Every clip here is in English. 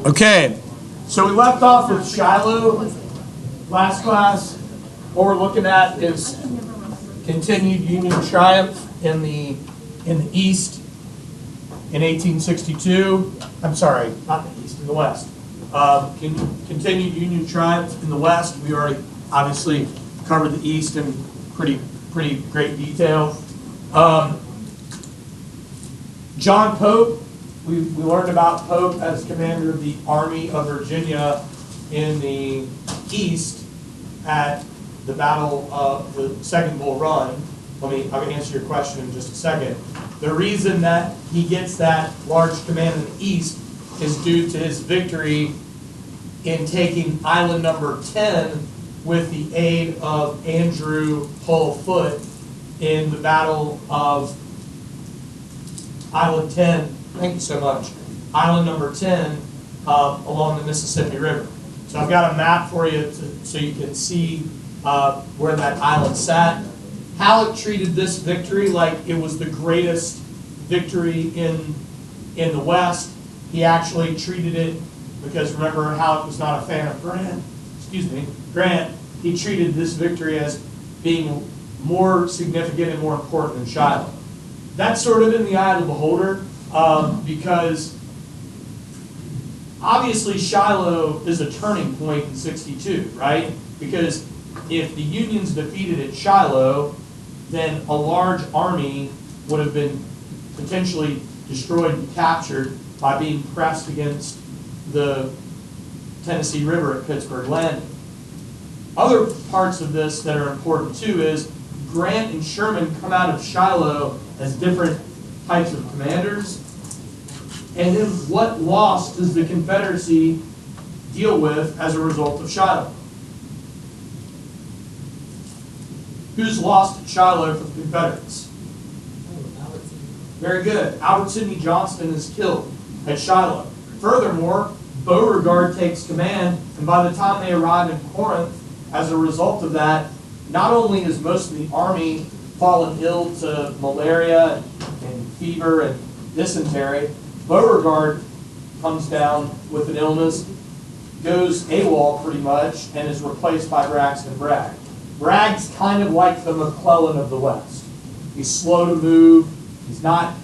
Okay, so we left off with Shiloh last class. What we're looking at is continued Union triumph in the East in 1862. I'm sorry, not the East, in the West. Continued Union triumph in the West. We already obviously covered the East in pretty great detail. John Pope. We learned about Pope as commander of the Army of Virginia in the East at the Battle of the Second Bull Run. I'm going to answer your question in just a second. The reason that he gets that large command in the East is due to his victory in taking island number 10 with the aid of Andrew Hull Foote in the Battle of Island 10. Thank you so much. Island number 10 along the Mississippi River. So I've got a map for you so you can see where that island sat. Halleck treated this victory like it was the greatest victory in the West. He actually treated it, because remember, Halleck was not a fan of Grant. Grant. He treated this victory as being more significant and more important than Shiloh. That's sort of in the eye of the beholder. Because obviously Shiloh is a turning point in 62, right? Because if the Union's defeated at Shiloh, then a large army would have been potentially destroyed and captured by being pressed against the Tennessee River at Pittsburgh Landing. Other parts of this that are important too is Grant and Sherman come out of Shiloh as different types of commanders. And then what loss does the Confederacy deal with as a result of Shiloh? Who's lost at Shiloh for the Confederates? Very good. Albert Sidney Johnston is killed at Shiloh. Furthermore, Beauregard takes command, and by the time they arrive in Corinth, as a result of that, not only is most of the army fallen ill to malaria and fever and dysentery, Beauregard comes down with an illness, goes AWOL pretty much, and is replaced by Braxton Bragg. Bragg's kind of like the McClellan of the West. He's slow to move. He's not.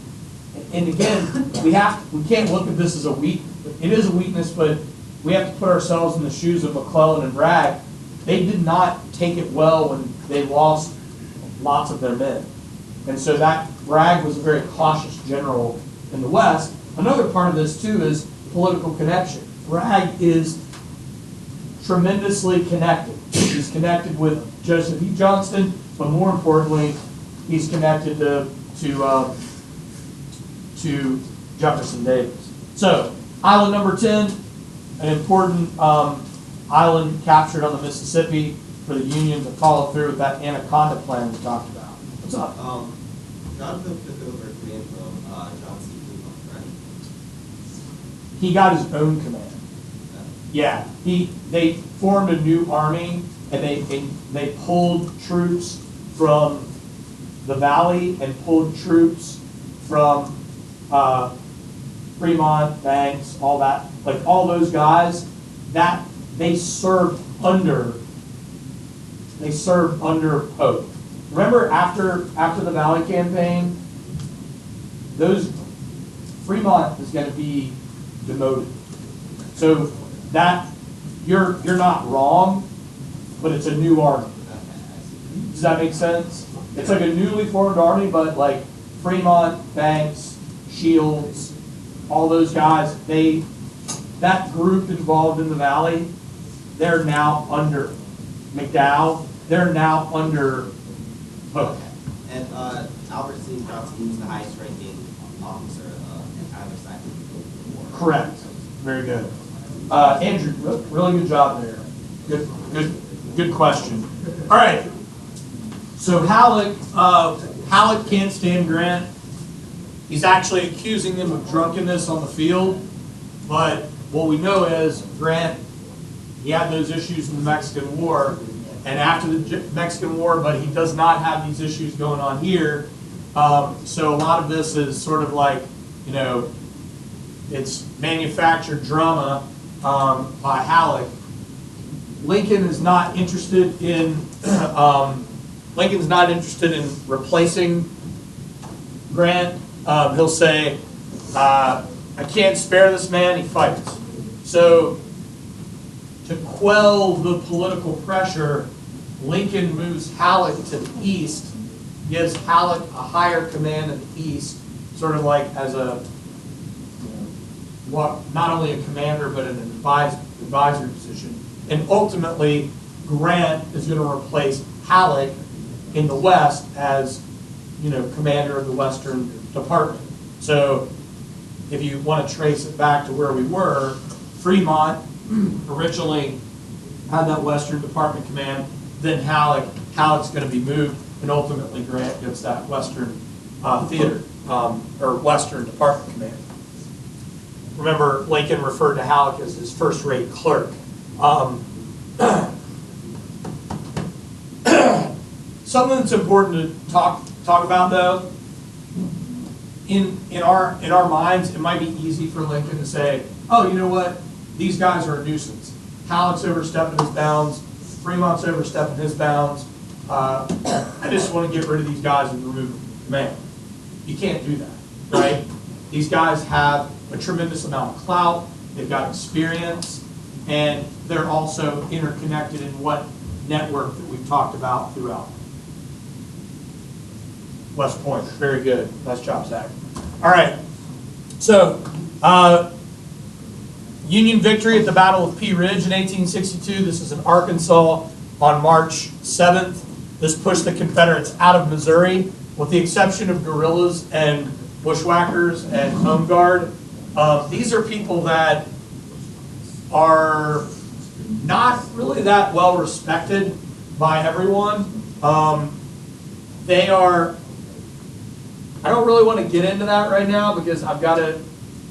And again, we can't look at this as a weakness. It is a weakness, but we have to put ourselves in the shoes of McClellan and Bragg. They did not take it well when they lost lots of their men. And so that Bragg was a very cautious general in the West. Another part of this, too, is political connection. Bragg is tremendously connected. He's connected with Joseph E. Johnston, but more importantly, he's connected to Jefferson Davis. So, island number 10, an important island captured on the Mississippi for the Union to follow through with that Anaconda plan we talked about. What's up? Jonathan took over command from John C. Fremont, right? He got his own command. Yeah, they formed a new army, and they pulled troops from the Valley and pulled troops from Fremont, Banks, all that, like all those guys. That they served under Pope. Remember, after the Valley campaign, Fremont is going to be demoted. So that you're not wrong, but it's a new army. Does that make sense? It's like a newly formed army, but like Fremont, Banks, Shields, all those guys, that group involved in the Valley, they're now under McDowell. They're now under Pope. And Albert C. Johnson, he was the highest ranking officer in either side of the war. Correct. Very good. Andrew, really good job there. Good question. All right. So Halleck can't stand Grant. He's actually accusing him of drunkenness on the field. But what we know is Grant, he had those issues in the Mexican War. And after the Mexican War, but he does not have these issues going on here. So a lot of this is sort of like, it's manufactured drama by Halleck. Lincoln is not interested in Lincoln's not interested in replacing Grant. He'll say, I can't spare this man, he fights. So to quell the political pressure, Lincoln moves Halleck to the east, gives Halleck a higher command in the east, sort of like as a, not only a commander, but an advisory position. And ultimately, Grant is going to replace Halleck in the west as, commander of the Western Department. So if you want to trace it back to where we were, Fremont originally had that Western Department command, then Halleck's going to be moved, and ultimately Grant gets that Western theater, or Western Department command. Remember, Lincoln referred to Halleck as his first-rate clerk. Something that's important to talk about, though, in our minds, it might be easy for Lincoln to say, "Oh, you know what? These guys are a nuisance. Halleck's overstepping his bounds. Fremont's overstepping his bounds. I just want to get rid of these guys and remove them from command." You can't do that, right? These guys have a tremendous amount of clout. They've got experience, and they're also interconnected in what network that we've talked about throughout. West Point, very good. Nice job, Zach. All right, so Union victory at the Battle of Pea Ridge in 1862. This is in Arkansas on March 7th. This pushed the Confederates out of Missouri, with the exception of guerrillas and bushwhackers and home guard. These are people that are not really that well respected by everyone. They are, I don't really want to get into that right now because I've got a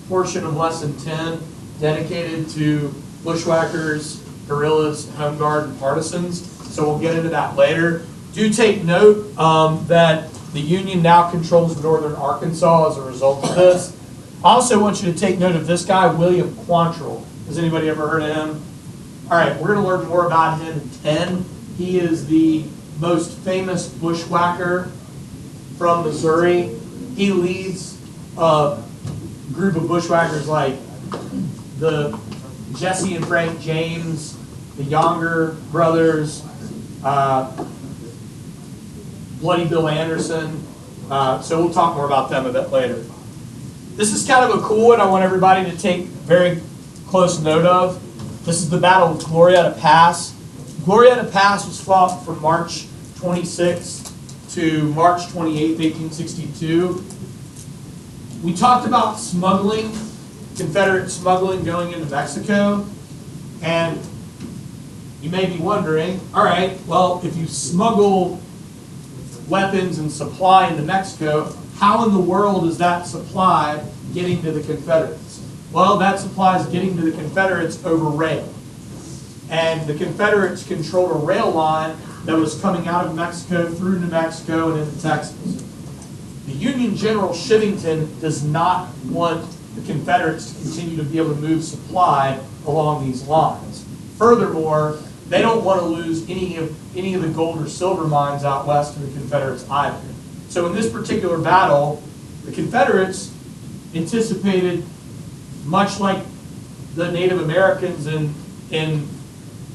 portion of Lesson 10 dedicated to bushwhackers, guerrillas, home guard, and partisans. So we'll get into that later. Do take note that the Union now controls northern Arkansas as a result of this. I also want you to take note of this guy, William Quantrill. Has anybody ever heard of him? All right, we're going to learn more about him in 10. He is the most famous bushwhacker from Missouri. He leads a group of bushwhackers like the Jesse and Frank James, the Younger brothers, Bloody Bill Anderson. So we'll talk more about them a bit later. This is kind of a cool one I want everybody to take very close note of. This is the Battle of Glorietta Pass. Glorietta Pass was fought from March 26th to March 28th, 1862. We talked about smuggling, Confederate smuggling going into Mexico, and you may be wondering, all right, well, if you smuggle weapons and supply into Mexico, how in the world is that supply getting to the Confederates? Well, that supply is getting to the Confederates over rail. And the Confederates controlled a rail line that was coming out of Mexico through New Mexico and into Texas. The Union General Shivington does not want the Confederates to continue to be able to move supply along these lines. Furthermore, they don't want to lose any of the gold or silver mines out west to the Confederates either. So in this particular battle, the Confederates anticipated, much like the Native Americans in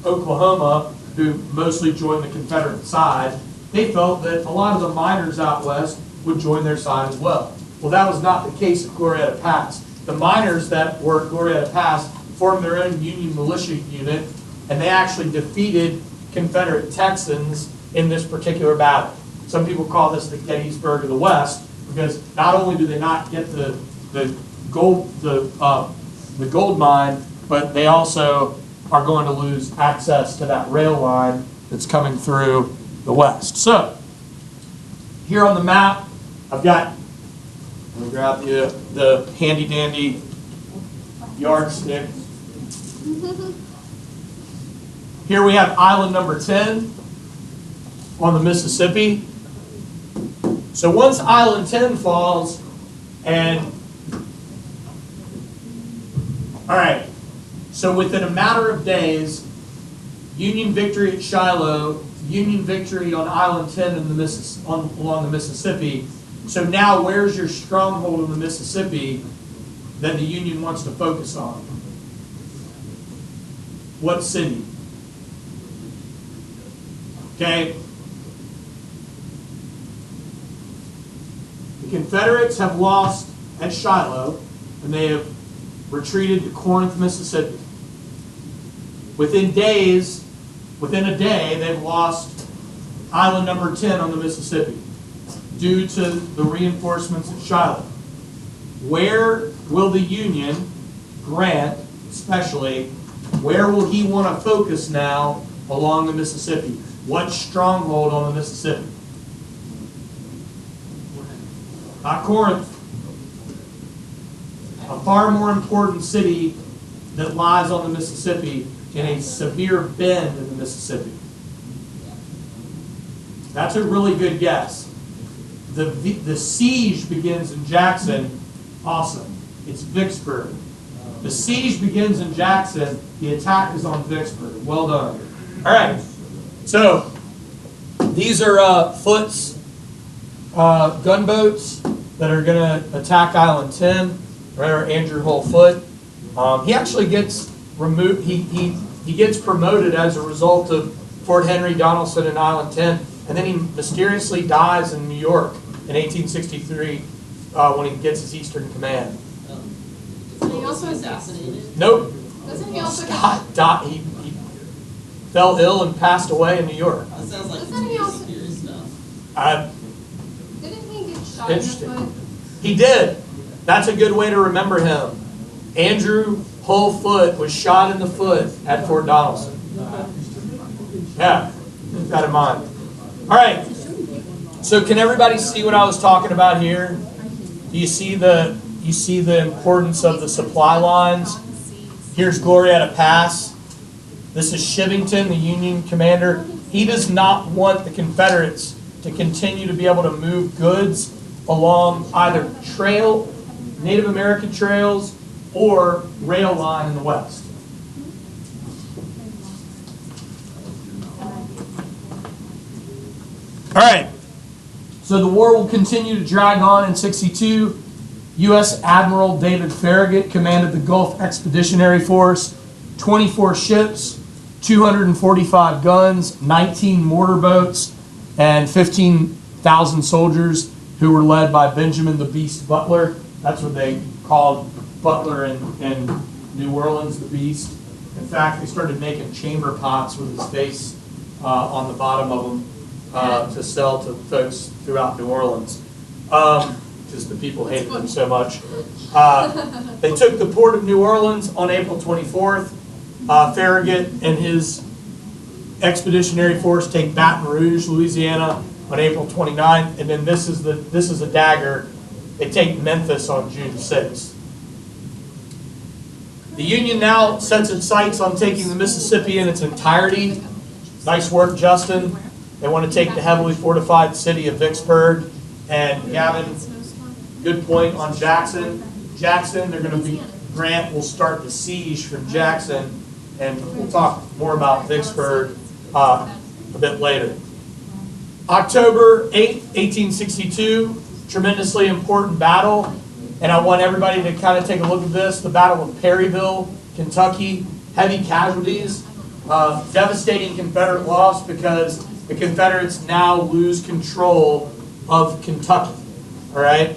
Oklahoma, who mostly joined the Confederate side, they felt that a lot of the miners out west would join their side as well. Well, that was not the case at Glorietta Pass. The miners that were at Glorietta Pass formed their own Union militia unit, and they actually defeated Confederate Texans in this particular battle. Some people call this the Gettysburg of the West, because not only do they not get the gold mine, but they also are going to lose access to that rail line that's coming through the west. So here on the map, I've got, let me grab the handy dandy yardstick. Here we have island number 10 on the Mississippi. So once island 10 falls and All right. So within a matter of days, Union victory at Shiloh, Union victory on Island 10 in the along the Mississippi. So now where's your stronghold in the Mississippi that the Union wants to focus on? What city? Okay. The Confederates have lost at Shiloh, and they have retreated to Corinth, Mississippi. Within a day, they've lost island number 10 on the Mississippi due to the reinforcements at Shiloh. Where will the Union, Grant especially, where will he want to focus now along the Mississippi? What stronghold on the Mississippi? Not Corinth. A far more important city that lies on the Mississippi in a severe bend in the Mississippi. That's a really good guess. The siege begins in Jackson. Awesome. It's Vicksburg. The siege begins in Jackson. The attack is on Vicksburg. Well done. All right. So these are Foote's gunboats that are going to attack Island 10. Or Andrew Hull Foote. He actually gets removed. He gets promoted as a result of Fort Henry, Donelson, and Island 10, and then he mysteriously dies in New York in 1863 when he gets his Eastern Command. And he also assassinated. Nope. Doesn't he also Scott died. He fell ill and passed away in New York. That sounds like Doesn't he also- conspiracy stuff. Didn't he get shot in the Interesting. foot? He did. That's a good way to remember him. Andrew Hull Foote was shot in the foot at Fort Donelson. Yeah, keep that in mind. All right. So can everybody see what I was talking about here? Do you see the importance of the supply lines? Here's Glorietta Pass. This is Shivington, the Union commander. He does not want the Confederates to continue to be able to move goods along either trail, Native American trails, or rail line in the west. All right. So the war will continue to drag on in 62. U.S. Admiral David Farragut commanded the Gulf Expeditionary Force, 24 ships, 245 guns, 19 mortar boats, and 15,000 soldiers who were led by Benjamin the Beast Butler. That's what they called Butler in New Orleans, the Beast. In fact, they started making chamber pots with his face on the bottom of them to sell to folks throughout New Orleans. Because the people hated them so much. They took the port of New Orleans on April 24th. Farragut and his expeditionary force take Baton Rouge, Louisiana on April 29th. And then this is a dagger. They take Memphis on June 6th. The Union now sets its sights on taking the Mississippi in its entirety. Nice work, Justin. They want to take the heavily fortified city of Vicksburg. And Gavin, good point on Jackson. Jackson, Grant will start the siege from Jackson, and we'll talk more about Vicksburg a bit later. October 8th, 1862, tremendously important battle, and I want everybody to kind of take a look at this. The Battle of Perryville, Kentucky, heavy casualties, devastating Confederate loss because the Confederates now lose control of Kentucky. All right?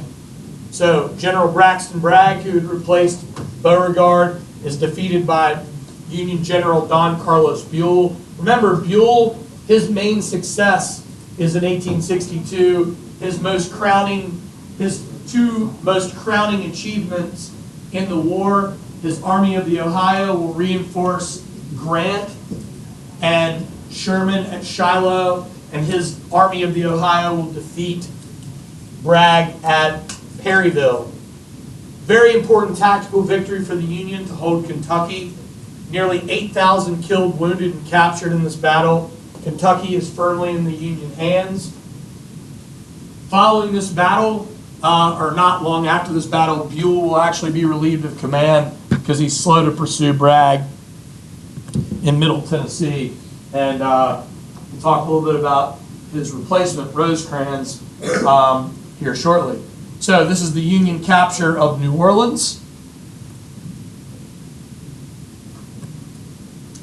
So General Braxton Bragg, who had replaced Beauregard, is defeated by Union General Don Carlos Buell. Remember, Buell, his main success is in 1862. His two most crowning achievements in the war, his Army of the Ohio will reinforce Grant and Sherman at Shiloh, and his Army of the Ohio will defeat Bragg at Perryville. Very important tactical victory for the Union to hold Kentucky. Nearly 8,000 killed, wounded, and captured in this battle. Kentucky is firmly in the Union hands. Following this battle, or not long after this battle, Buell will actually be relieved of command because he's slow to pursue Bragg in Middle Tennessee. And we'll talk a little bit about his replacement, Rosecrans, here shortly. So this is the Union capture of New Orleans.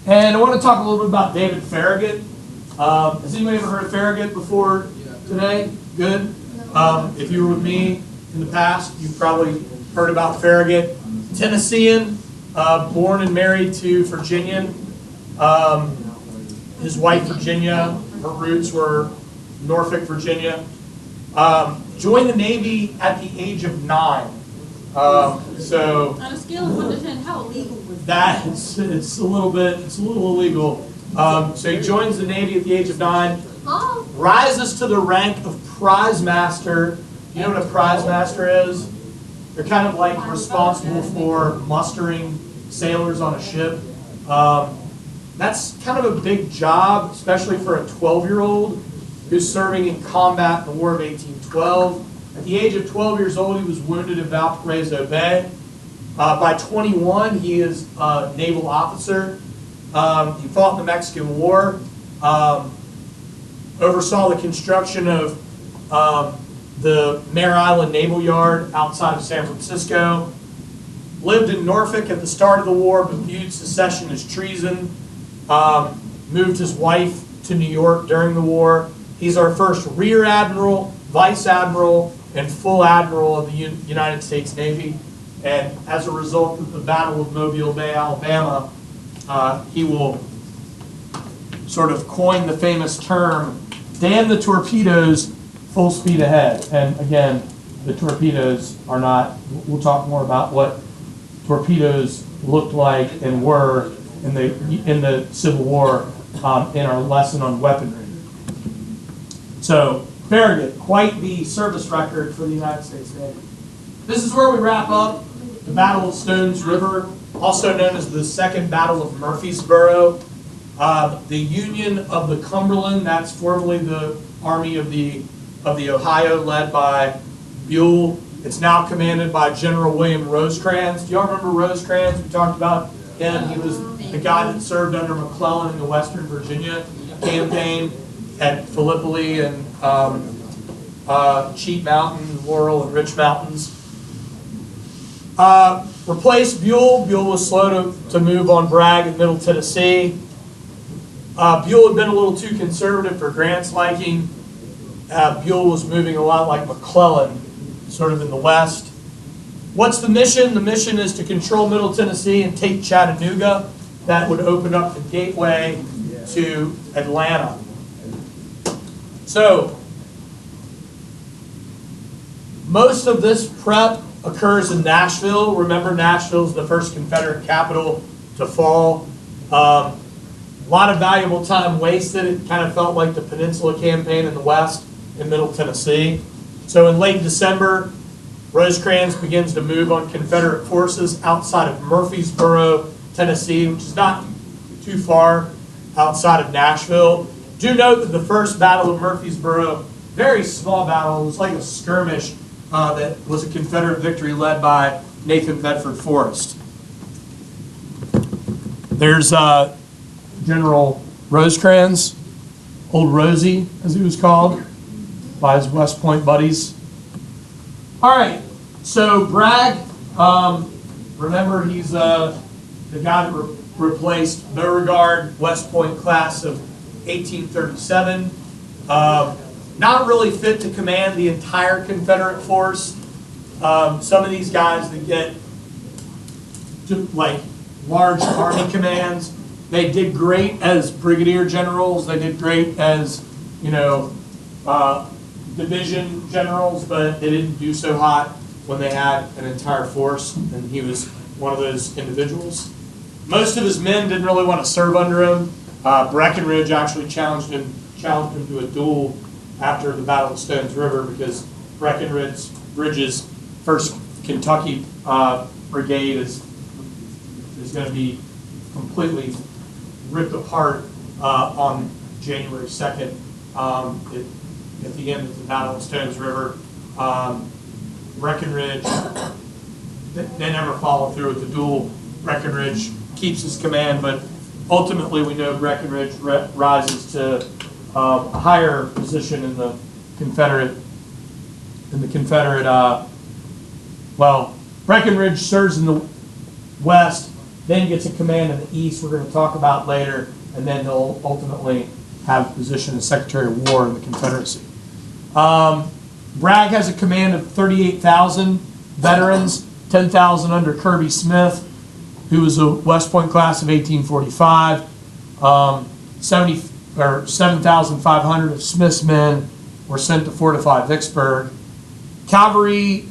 And I want to talk a little bit about David Farragut. Has anybody ever heard of Farragut before today? Good. If you were with me in the past, you've probably heard about Farragut. Tennessean, born and married to Virginian. His wife, Virginia, her roots were Norfolk, Virginia. Joined the Navy at the age of 9. So On a scale of 1 to 10, how illegal was that it's a little illegal. So he joins the Navy at the age of 9, rises to the rank of prize master. You know what a prize master is? They're kind of like responsible for mustering sailors on a ship. That's kind of a big job, especially for a 12-year-old who's serving in combat in the War of 1812. At the age of 12 years old, he was wounded in Valparaiso Bay. By 21, he is a naval officer. He fought in the Mexican War, oversaw the construction of the Mare Island Naval Yard outside of San Francisco, lived in Norfolk at the start of the war, but viewed secession as treason, moved his wife to New York during the war. He's our first Rear Admiral, Vice Admiral, and Full Admiral of the United States Navy. And as a result of the Battle of Mobile Bay, Alabama, he will sort of coin the famous term, "Damn the torpedoes, full speed ahead." And again, the torpedoes are not, we'll talk more about what torpedoes looked like and were in the Civil War in our lesson on weaponry. So, Farragut, quite the service record for the United States Navy. This is where we wrap up the Battle of Stones River, also known as the Second Battle of Murfreesboro. The Union of the Cumberland, that's formerly the Army of the Ohio, led by Buell. It's now commanded by General William Rosecrans. Do y'all remember Rosecrans? We talked about him. He was the guy that served under McClellan in the Western Virginia campaign at Philippoli and Cheat Mountain, Laurel, and Rich Mountains. Replaced Buell. Buell was slow to move on Bragg in Middle Tennessee. Buell had been a little too conservative for Grant's liking. Buell was moving a lot like McClellan, sort of in the West. What's the mission? The mission is to control Middle Tennessee and take Chattanooga. That would open up the gateway to Atlanta. So, most of this prep occurs in Nashville. Remember, Nashville is the first Confederate capital to fall. A lot of valuable time wasted. It kind of felt like the Peninsula Campaign in the West in Middle Tennessee. So in late December, Rosecrans begins to move on Confederate forces outside of Murfreesboro, Tennessee, which is not too far outside of Nashville. Do note that the first Battle of Murfreesboro, very small battle, it was like a skirmish that was a Confederate victory led by Nathan Bedford Forrest. There's General Rosecrans, Old Rosie, as he was called by his West Point buddies. All right, so Bragg, remember he's the guy that replaced Beauregard, West Point class of 1837. Not really fit to command the entire Confederate force. Some of these guys that get to like large army commands, they did great as brigadier generals. They did great as, division generals, but they didn't do so hot when they had an entire force, and he was one of those individuals. Most of his men didn't really want to serve under him. Breckinridge actually challenged him to a duel after the Battle of Stones River because Breckinridge's 1st Kentucky Brigade is going to be completely ripped apart on January 2nd. At the end of the Battle of Stones River, Breckinridge, they never followed through with the duel. Breckinridge keeps his command, but ultimately we know Breckinridge rises to a higher position in the Confederate. Well, Breckinridge serves in the west, then gets a command in the east. We're going to talk about later, and then he'll ultimately have a position as Secretary of War in the Confederacy. Bragg has a command of 38,000 veterans, 10,000 under Kirby Smith, who was a West Point class of 1845. 7,500 of Smith's men were sent to fortify Vicksburg. Cavalry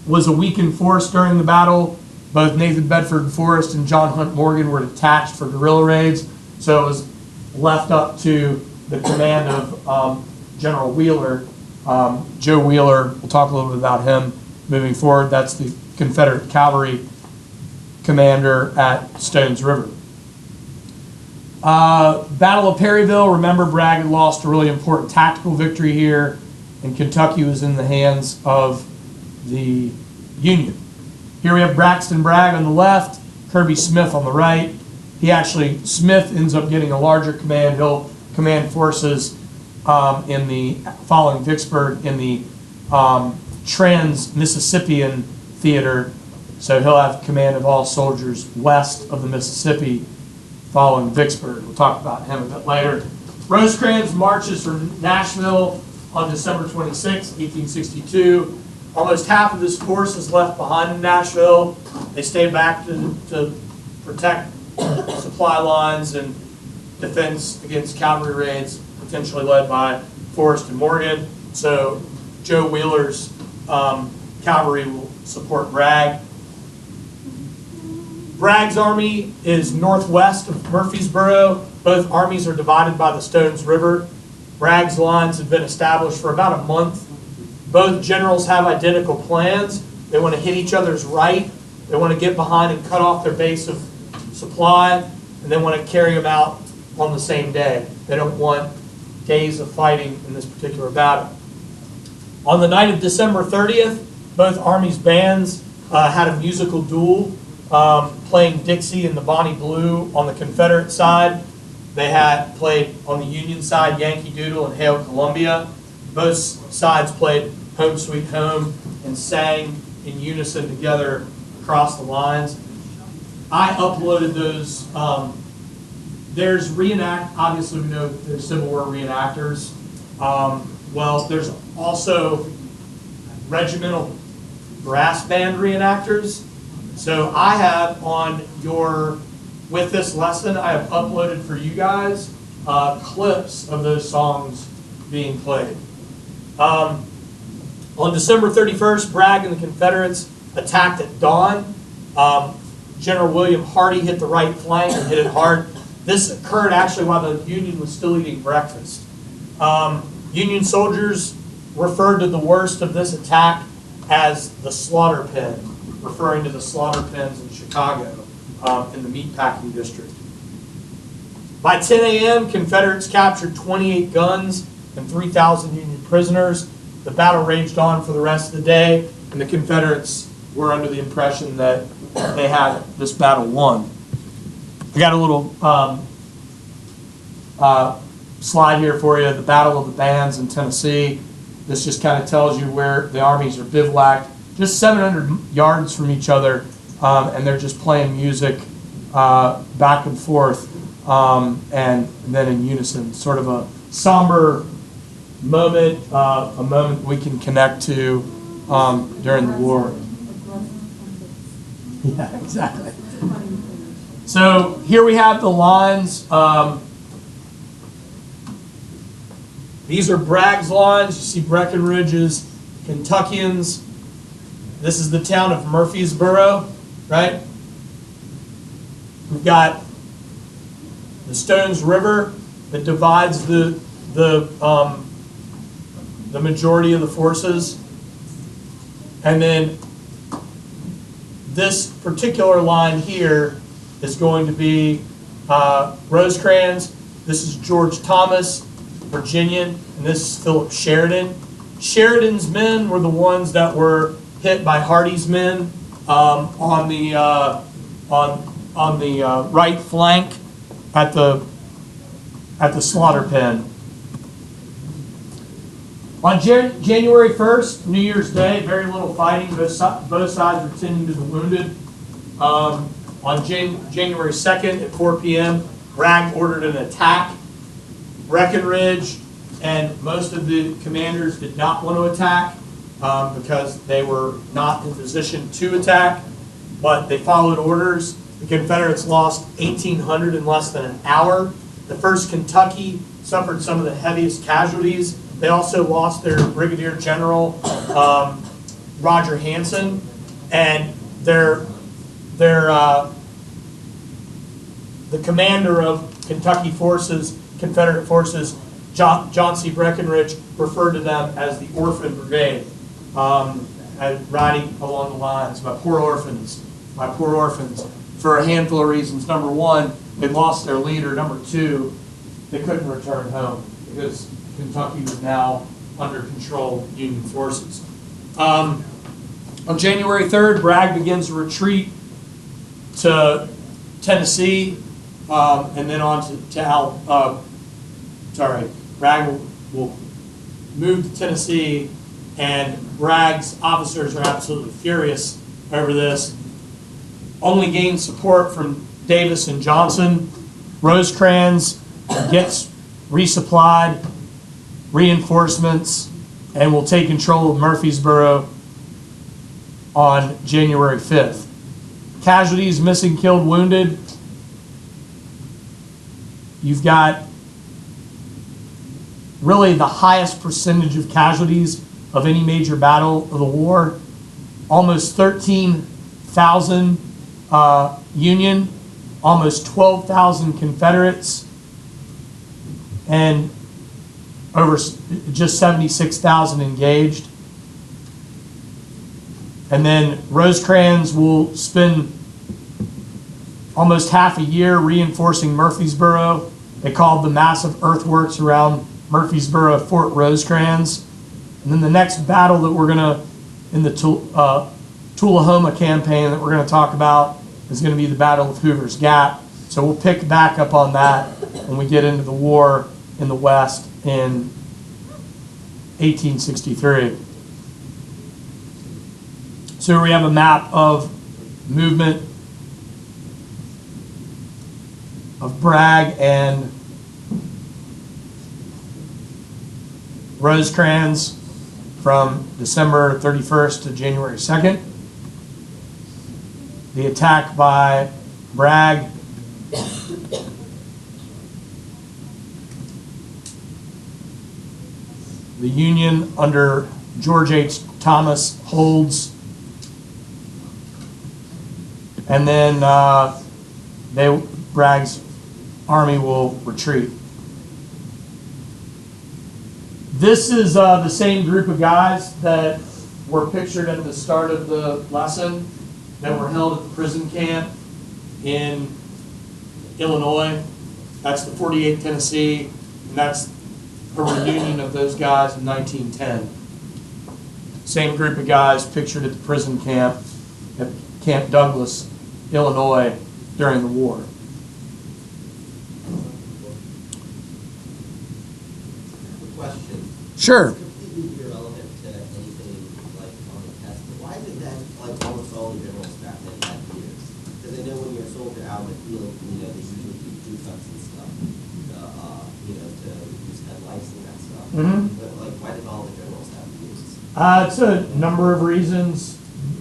was a weakened force during the battle. Both Nathan Bedford Forrest and John Hunt Morgan were detached for guerrilla raids, so it was left up to the command of General Wheeler. Joe Wheeler, we'll talk a little bit about him moving forward. That's the Confederate cavalry commander at Stones River. Battle of Perryville, remember Bragg had lost a really important tactical victory here, and Kentucky was in the hands of the Union. Here we have Braxton Bragg on the left, Kirby Smith on the right. Smith ends up getting a larger command. He'll command forces following Vicksburg in the Trans-Mississippian Theater. So he'll have command of all soldiers west of the Mississippi following Vicksburg. We'll talk about him a bit later. Rosecrans marches from Nashville on December 26, 1862. Almost half of his force is left behind in Nashville. They stay back to protect supply lines and defense against cavalry raids, potentially led by Forrest and Morgan. So Joe Wheeler's cavalry will support Bragg. Bragg's army is northwest of Murfreesboro. Both armies are divided by the Stones River. Bragg's lines have been established for about a month. Both generals have identical plans. They want to hit each other's right. They want to get behind and cut off their base of supply, and they want to carry them out on the same day. They don't want days of fighting in this particular battle. On the night of December 30th, both armies' bands had a musical duel, playing Dixie and the Bonnie Blue on the Confederate side. They had played on the Union side Yankee Doodle and Hail Columbia. Both sides played Home Sweet Home and sang in unison together across the lines. I uploaded those. There's obviously we know there's Civil War reenactors. Well, there's also regimental brass band reenactors. So I have with this lesson, I have uploaded for you guys clips of those songs being played. On December 31st, Bragg and the Confederates attacked at dawn. General William Hardee hit the right flank and hit it hard. This occurred actually while the Union was still eating breakfast. Union soldiers referred to the worst of this attack as the slaughter pen, referring to the slaughter pens in Chicago in the meatpacking district. By 10 a.m., Confederates captured 28 guns and 3,000 Union prisoners. The battle raged on for the rest of the day, and the Confederates were under the impression that they had this battle won. I got a little slide here for you, the Battle of the Bands in Tennessee. This just kind of tells you where the armies are bivouacked, just 700 yards from each other, and they're just playing music back and forth, and then in unison. Sort of a somber moment, a moment we can connect to during the war. Yeah, exactly. So here we have the lines. These are Bragg's lines. You see Breckinridge's Kentuckians. This is the town of Murfreesboro, right? We've got the Stones River that divides the majority of the forces. And then this particular line here is going to be Rosecrans. This is George Thomas, Virginian, and this is Philip Sheridan. Sheridan's men were the ones that were hit by Hardee's men on right flank at the slaughter pen. On January 1st, New Year's Day, very little fighting. Both sides were tending to the wounded. On January 2nd at 4 p.m., Bragg ordered an attack. Breckinridge and most of the commanders did not want to attack because they were not in position to attack, but they followed orders. The Confederates lost 1,800 in less than an hour. The 1st Kentucky suffered some of the heaviest casualties. They also lost their Brigadier General, Roger Hanson, and the commander of Kentucky forces, Confederate forces, John C. Breckinridge, referred to them as the Orphan Brigade, riding along the lines, my poor orphans, for a handful of reasons. Number one, they lost their leader. Number two, they couldn't return home because Kentucky was now under control of Union forces. On January 3rd, Bragg begins a retreat to Tennessee, and then on to Bragg will move to Tennessee, and Bragg's officers are absolutely furious over this. Only gained support from Davis and Johnson. Rosecrans gets resupplied, reinforcements, and will take control of Murfreesboro on January 5th. Casualties, missing, killed, wounded. You've got really the highest percentage of casualties of any major battle of the war. Almost 13,000 Union, almost 12,000 Confederates, and over just 76,000 engaged. And then Rosecrans will spend almost half a year reinforcing Murfreesboro. They called the massive earthworks around Murfreesboro Fort Rosecrans. And then the next battle that we're going to, in the Tullahoma campaign that we're going to talk about, is going to be the Battle of Hoover's Gap. So we'll pick back up on that when we get into the war in the West in 1863. So we have a map of movement of Bragg and Rosecrans from December 31st to January 2nd. The attack by Bragg. The Union under George H. Thomas holds. And then Bragg's army will retreat. This is the same group of guys that were pictured at the start of the lesson that were held at the prison camp in Illinois. That's the 48th Tennessee, and that's a reunion of those guys in 1910. Same group of guys pictured at the prison camp at Camp Douglas, Illinois, during the war. Question. Sure. Completely irrelevant to anything like on the test. But why did that like almost all the general staff that had years? Because I know when you're a soldier out in the field, you know, they usually do two cuts and stuff, you know, to reduce head lice and that stuff. But like, why did all the generals have years? It's a number of reasons.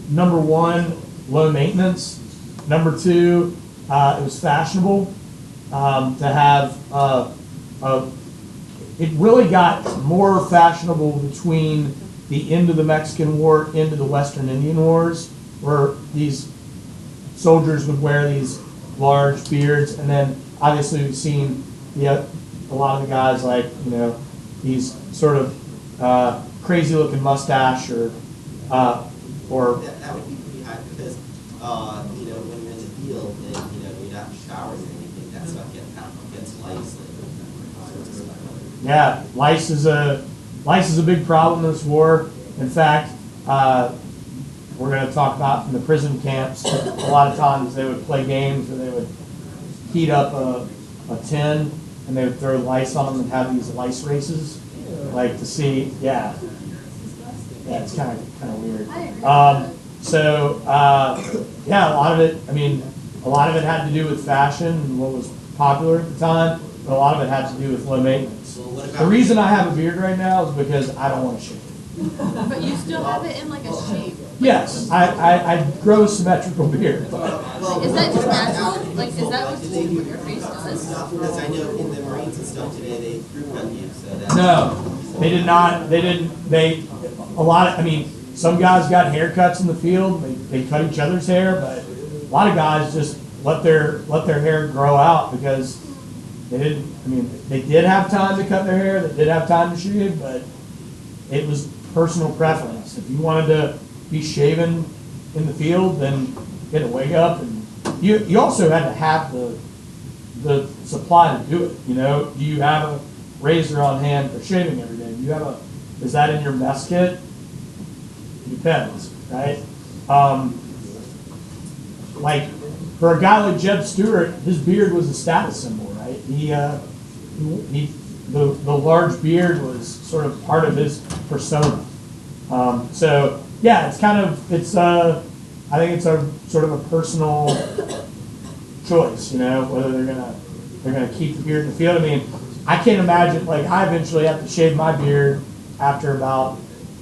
Number one, low maintenance. Number two, it was fashionable to have it really got more fashionable between the end of the Mexican War into the Western Indian Wars, where these soldiers would wear these large beards, and then obviously we've seen a lot of the guys like, you know, these sort of crazy looking mustache or That would be pretty high because you know, when you're in the field and you know you're not showering or anything, that stuff gets lice and all sorts of stuff. Yeah, lice is a big problem in this war. In fact, we're going to talk about in the prison camps. A lot of times they would play games where they would heat up a tin and they would throw lice on them and have these lice races, like to see, yeah, it's kind of weird. Yeah, a lot of it, I mean, a lot of it had to do with fashion and what was popular at the time, but a lot of it had to do with low maintenance. The reason I have a beard right now is because I don't want to shave it. But you still have it in like a shape. Yes, I grow a symmetrical beard. Is that just natural? Like, is that what your face does? Because I know in the Marines and stuff today, they grew on you, so that's. No, they did not, I mean, some guys got haircuts in the field, they cut each other's hair, but a lot of guys just let their hair grow out because they did have time to cut their hair, they did have time to shave, but it was personal preference. If you wanted to be shaven in the field, then get a wig up, and you also had to have the supply to do it. You know, do you have a razor on hand for shaving every day? Do you have is that in your mess kit? It depends, right? Like for a guy like Jeb Stewart, his beard was a status symbol, right? The large beard was sort of part of his persona. So yeah, I think it's a sort of a personal choice, you know, whether they're gonna keep the beard in the field. I mean, I can't imagine, like, I eventually have to shave my beard after about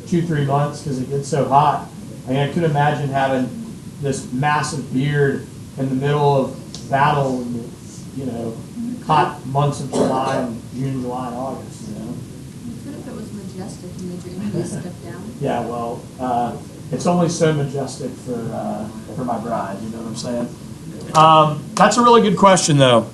2-3 months because it gets so hot. I mean, I couldn't imagine having this massive beard in the middle of battle in the, you know, hot months of July and June, July, and August, you know. What if it was majestic and made your face step down? Yeah, well, it's only so majestic for my bride, you know what I'm saying? That's a really good question, though.